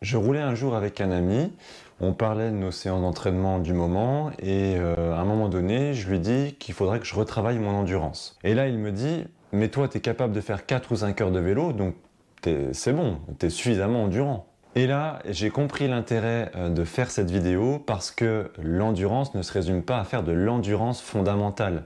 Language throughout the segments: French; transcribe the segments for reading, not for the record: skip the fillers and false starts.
Je roulais un jour avec un ami, on parlait de nos séances d'entraînement du moment et à un moment donné, je lui dis qu'il faudrait que je retravaille mon endurance. Et là, il me dit, mais toi, tu es capable de faire 4 ou 5 heures de vélo, donc c'est bon, tu es suffisamment endurant. Et là, j'ai compris l'intérêt de faire cette vidéo parce que l'endurance ne se résume pas à faire de l'endurance fondamentale.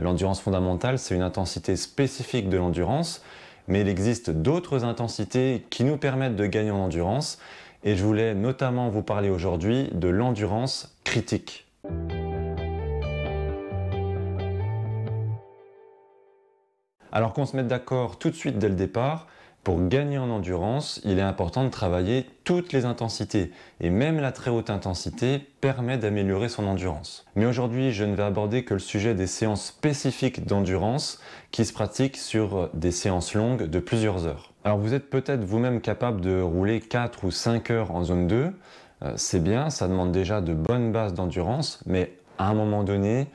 L'endurance fondamentale, c'est une intensité spécifique de l'endurance, mais il existe d'autres intensités qui nous permettent de gagner en endurance, et je voulais notamment vous parler aujourd'hui de l'endurance critique. Alors qu'on se mette d'accord tout de suite dès le départ, pour gagner en endurance, il est important de travailler toutes les intensités, et même la très haute intensité permet d'améliorer son endurance. Mais aujourd'hui, je ne vais aborder que le sujet des séances spécifiques d'endurance qui se pratiquent sur des séances longues de plusieurs heures. Alors vous êtes peut-être vous-même capable de rouler 4 ou 5 heures en zone 2, c'est bien, ça demande déjà de bonnes bases d'endurance, mais à un moment donné,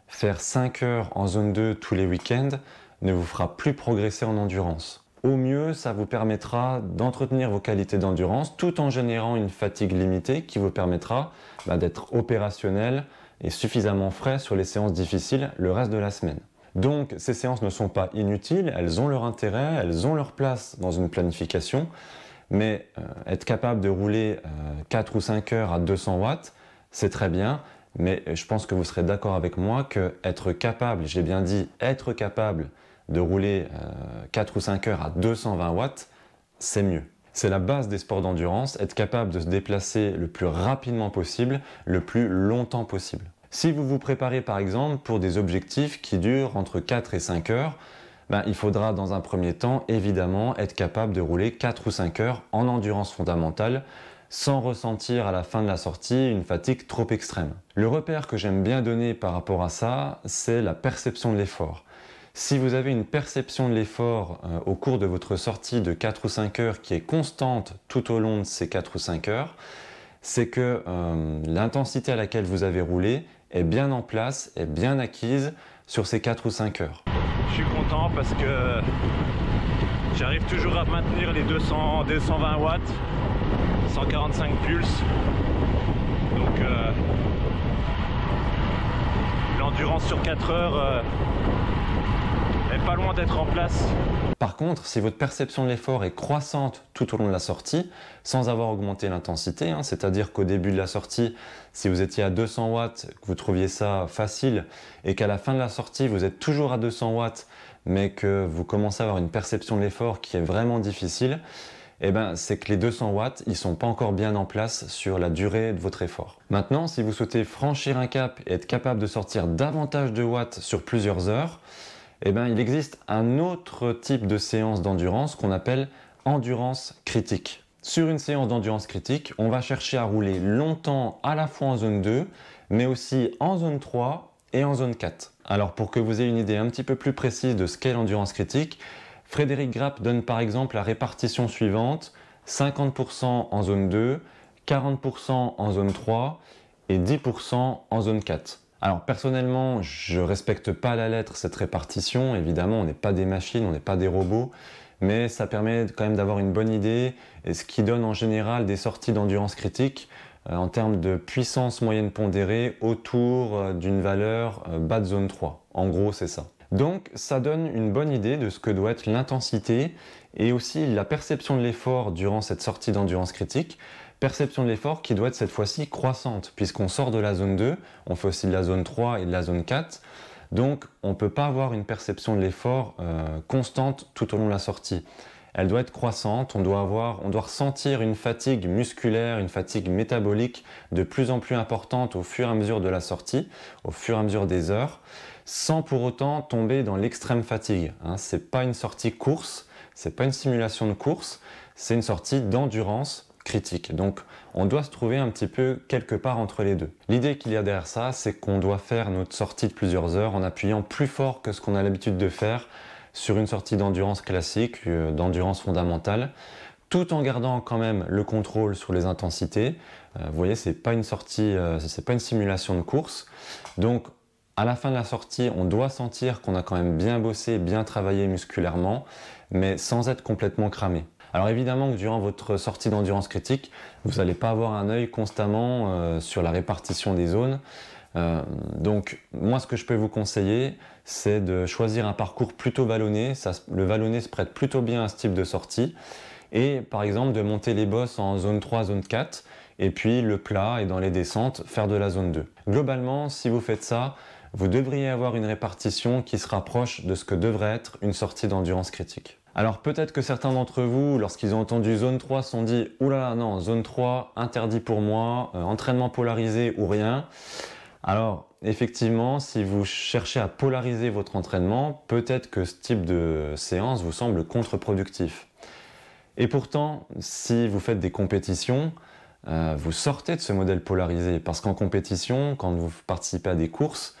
faire 5 heures en zone 2 tous les week-ends ne vous fera plus progresser en endurance. Au mieux, ça vous permettra d'entretenir vos qualités d'endurance tout en générant une fatigue limitée qui vous permettra d'être opérationnel et suffisamment frais sur les séances difficiles le reste de la semaine. Donc ces séances ne sont pas inutiles, elles ont leur intérêt, elles ont leur place dans une planification, mais être capable de rouler 4 ou 5 heures à 200 watts, c'est très bien, mais je pense que vous serez d'accord avec moi que être capable, j'ai bien dit être capable de rouler 4 ou 5 heures à 220 watts, c'est mieux. C'est la base des sports d'endurance, être capable de se déplacer le plus rapidement possible, le plus longtemps possible. Si vous vous préparez par exemple pour des objectifs qui durent entre 4 et 5 heures, il faudra dans un premier temps évidemment être capable de rouler 4 ou 5 heures en endurance fondamentale sans ressentir à la fin de la sortie une fatigue trop extrême. Le repère que j'aime bien donner par rapport à ça, c'est la perception de l'effort. Si vous avez une perception de l'effort au cours de votre sortie de 4 ou 5 heures qui est constante tout au long de ces 4 ou 5 heures, c'est que l'intensité à laquelle vous avez roulé est bien en place, est bien acquise sur ces 4 ou 5 heures. Je suis content parce que j'arrive toujours à maintenir les 220 watts, 145 pulses. Donc l'endurance sur 4 heures est pas loin d'être en place. Par contre, si votre perception de l'effort est croissante tout au long de la sortie, sans avoir augmenté l'intensité, c'est-à-dire qu'au début de la sortie, si vous étiez à 200 watts, que vous trouviez ça facile, et qu'à la fin de la sortie, vous êtes toujours à 200 watts, mais que vous commencez à avoir une perception de l'effort qui est vraiment difficile, c'est que les 200 watts, ils sont pas encore bien en place sur la durée de votre effort. Maintenant, si vous souhaitez franchir un cap et être capable de sortir davantage de watts sur plusieurs heures, il existe un autre type de séance d'endurance qu'on appelle endurance critique. Sur une séance d'endurance critique, on va chercher à rouler longtemps à la fois en zone 2, mais aussi en zone 3 et en zone 4. Alors pour que vous ayez une idée un petit peu plus précise de ce qu'est l'endurance critique, Frédéric Grapp donne par exemple la répartition suivante: 50% en zone 2, 40% en zone 3 et 10% en zone 4. Alors personnellement, je ne respecte pas à la lettre cette répartition. Évidemment, on n'est pas des machines, on n'est pas des robots, mais ça permet quand même d'avoir une bonne idée, et ce qui donne en général des sorties d'endurance critique en termes de puissance moyenne pondérée autour d'une valeur bas de zone 3. En gros, c'est ça. Donc ça donne une bonne idée de ce que doit être l'intensité et aussi la perception de l'effort durant cette sortie d'endurance critique. Perception de l'effort qui doit être cette fois-ci croissante, puisqu'on sort de la zone 2, on fait aussi de la zone 3 et de la zone 4, donc on ne peut pas avoir une perception de l'effort constante tout au long de la sortie. Elle doit être croissante, on doit ressentir une fatigue musculaire, une fatigue métabolique de plus en plus importante au fur et à mesure de la sortie, au fur et à mesure des heures, sans pour autant tomber dans l'extrême fatigue. C'est pas une sortie course, c'est pas une simulation de course, c'est une sortie d'endurance critique. Donc on doit se trouver un petit peu quelque part entre les deux. L'idée qu'il y a derrière ça, c'est qu'on doit faire notre sortie de plusieurs heures en appuyant plus fort que ce qu'on a l'habitude de faire sur une sortie d'endurance classique, d'endurance fondamentale, tout en gardant quand même le contrôle sur les intensités. Vous voyez, c'est pas une sortie, c'est pas une simulation de course. Donc à la fin de la sortie, on doit sentir qu'on a quand même bien bossé, bien travaillé musculairement, mais sans être complètement cramé. Alors évidemment que durant votre sortie d'endurance critique, vous n'allez pas avoir un œil constamment sur la répartition des zones. Donc moi ce que je peux vous conseiller, c'est de choisir un parcours plutôt vallonné. Le vallonné se prête plutôt bien à ce type de sortie. Et par exemple de monter les bosses en zone 3, zone 4, et puis le plat et dans les descentes, faire de la zone 2. Globalement, si vous faites ça, vous devriez avoir une répartition qui se rapproche de ce que devrait être une sortie d'endurance critique. Alors peut-être que certains d'entre vous, lorsqu'ils ont entendu zone 3, se sont dit « Oulala, non, zone 3, interdit pour moi, entraînement polarisé ou rien ». Alors effectivement, si vous cherchez à polariser votre entraînement, peut-être que ce type de séance vous semble contre-productif. Et pourtant, si vous faites des compétitions, vous sortez de ce modèle polarisé parce qu'en compétition, quand vous participez à des courses,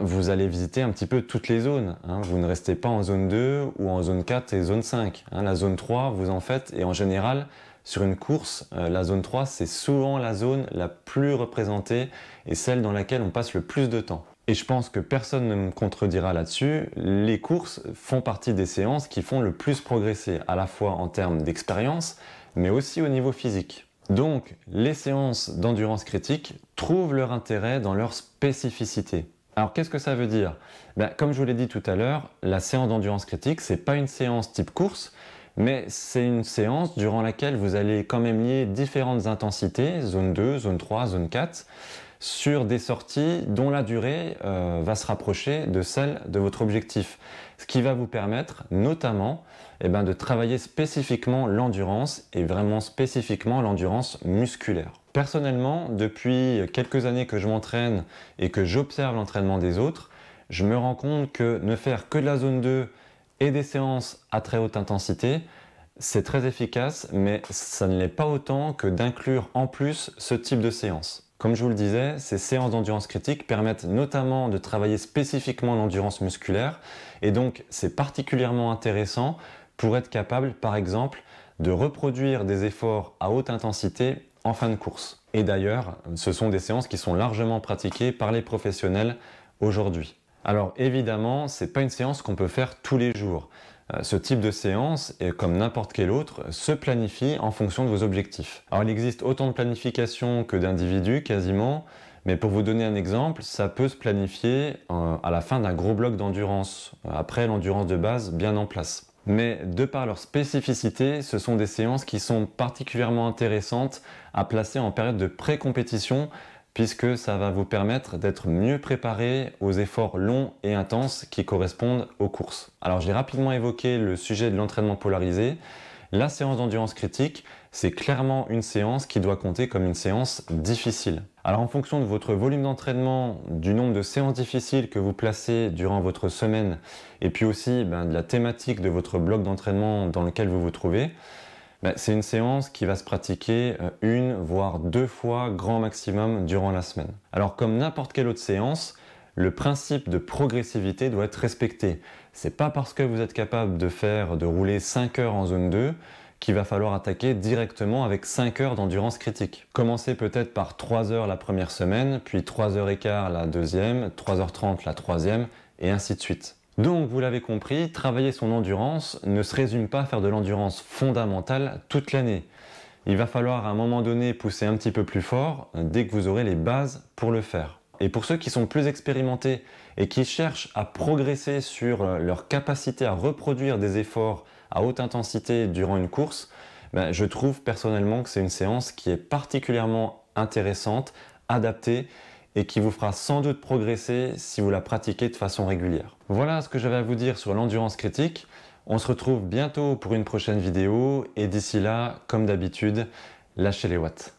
vous allez visiter un petit peu toutes les zones. Vous ne restez pas en zone 2 ou en zone 4 et zone 5. La zone 3, vous en faites et en général, sur une course, la zone 3, c'est souvent la zone la plus représentée et celle dans laquelle on passe le plus de temps. Et je pense que personne ne me contredira là-dessus, les courses font partie des séances qui font le plus progresser, à la fois en termes d'expérience, mais aussi au niveau physique. Donc, les séances d'endurance critique trouvent leur intérêt dans leur spécificité. Alors, qu'est-ce que ça veut dire? Comme je vous l'ai dit tout à l'heure, la séance d'endurance critique, c'est pas une séance type course, mais c'est une séance durant laquelle vous allez quand même lier différentes intensités, zone 2, zone 3, zone 4, sur des sorties dont la durée va se rapprocher de celle de votre objectif. Ce qui va vous permettre notamment de travailler spécifiquement l'endurance et vraiment spécifiquement l'endurance musculaire. Personnellement, depuis quelques années que je m'entraîne et que j'observe l'entraînement des autres, je me rends compte que ne faire que de la zone 2 et des séances à très haute intensité, c'est très efficace, mais ça ne l'est pas autant que d'inclure en plus ce type de séance. Comme je vous le disais, ces séances d'endurance critique permettent notamment de travailler spécifiquement l'endurance musculaire et donc c'est particulièrement intéressant pour être capable, par exemple, de reproduire des efforts à haute intensité en fin de course. Et d'ailleurs, ce sont des séances qui sont largement pratiquées par les professionnels aujourd'hui. Alors évidemment, ce n'est pas une séance qu'on peut faire tous les jours. Ce type de séance, et comme n'importe quel autre, se planifie en fonction de vos objectifs. Alors il existe autant de planifications que d'individus quasiment, mais pour vous donner un exemple, ça peut se planifier à la fin d'un gros bloc d'endurance, après l'endurance de base bien en place. Mais de par leur spécificité, ce sont des séances qui sont particulièrement intéressantes à placer en période de pré-compétition, puisque ça va vous permettre d'être mieux préparé aux efforts longs et intenses qui correspondent aux courses. Alors j'ai rapidement évoqué le sujet de l'entraînement polarisé. La séance d'endurance critique, c'est clairement une séance qui doit compter comme une séance difficile. Alors en fonction de votre volume d'entraînement, du nombre de séances difficiles que vous placez durant votre semaine, et puis aussi de la thématique de votre bloc d'entraînement dans lequel vous vous trouvez, c'est une séance qui va se pratiquer une voire deux fois grand maximum durant la semaine. Alors comme n'importe quelle autre séance, le principe de progressivité doit être respecté. C'est pas parce que vous êtes capable de rouler 5 heures en zone 2 qu'il va falloir attaquer directement avec 5 heures d'endurance critique. Commencez peut-être par 3 heures la première semaine, puis 3h15 la deuxième, 3h30 la troisième, et ainsi de suite. Donc, vous l'avez compris, travailler son endurance ne se résume pas à faire de l'endurance fondamentale toute l'année. Il va falloir à un moment donné pousser un petit peu plus fort dès que vous aurez les bases pour le faire. Et pour ceux qui sont plus expérimentés et qui cherchent à progresser sur leur capacité à reproduire des efforts à haute intensité durant une course, je trouve personnellement que c'est une séance qui est particulièrement intéressante, adaptée et qui vous fera sans doute progresser si vous la pratiquez de façon régulière. Voilà ce que j'avais à vous dire sur l'endurance critique. On se retrouve bientôt pour une prochaine vidéo et d'ici là, comme d'habitude, lâchez les watts.